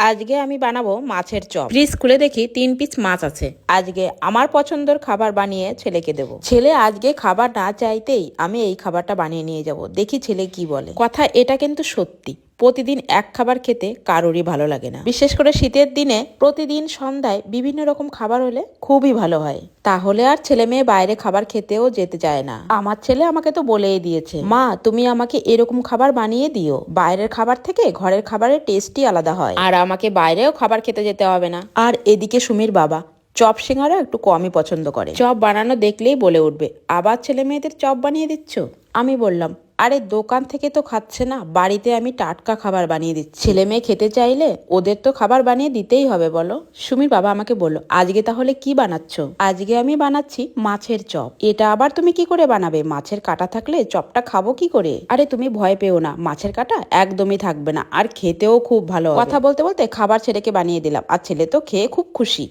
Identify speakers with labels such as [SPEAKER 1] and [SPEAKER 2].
[SPEAKER 1] আজকে আমি বানাবো মাছের চপ। ফ্রিজ খুলে দেখি 3 পিস মাছ আছে। আজকে আমার পছন্দের খাবার বানিয়ে ছেলেকে দেবো। ছেলে আজকে খাবার না চাইতেই আমি এই খাবারটা বানিয়ে নিয়ে যাব, দেখি ছেলে কি বলে। কথা এটা কিন্তু সত্যি, প্রতিদিন এক খাবার খেতে কারোরই ভালো লাগে না। বিশেষ করে শীতের দিনে প্রতিদিন সন্ধ্যায় বিভিন্ন রকম খাবার হলে খুবই ভালো হয়। তাহলে আর ছেলে মেয়ে বাইরে খাবার খেতেও যেতে চায় না। আমার ছেলে আমাকে তো বলেই দিয়েছে, মা তুমি আমাকে এরকম খাবার বানিয়ে দিও, বাইরের খাবার থেকে ঘরের খাবারের টেস্টই আলাদা হয়, আর আমাকে বাইরেও খাবার খেতে যেতে হবে না। আর এদিকে সুমির বাবা চপ সিঙ্গারা একটু কমই পছন্দ করে। চপ বানানো দেখলেই বলে উঠবে, আবার ছেলে মেয়েদের চপ বানিয়ে দিচ্ছ। আমি বললাম, আরে দোকান থেকে তো খাচ্ছে না, বাড়িতে আমি টাটকা খাবার বানিয়ে দিচ্ছি। ছেলে মেয়ে খেতে চাইলে ওদের তো খাবার বানিয়ে দিতেই হবে বলো। সুমির বাবা আমাকে বলল, আজকে তাহলে কি বানাচ্ছ? আজকে আমি বানাচ্ছি মাছের চপ। এটা আবার তুমি কি করে বানাবে? মাছের কাঁটা থাকলে চপটা খাবো কি করে? আরে তুমি ভয় পেও না, মাছের কাঁটা একদমই থাকবে না, আর খেতেও খুব ভালো হবে। কথা বলতে বলতে খাবার ছেলেকে বানিয়ে দিলাম, আর ছেলে তো খেয়ে খুব খুশি।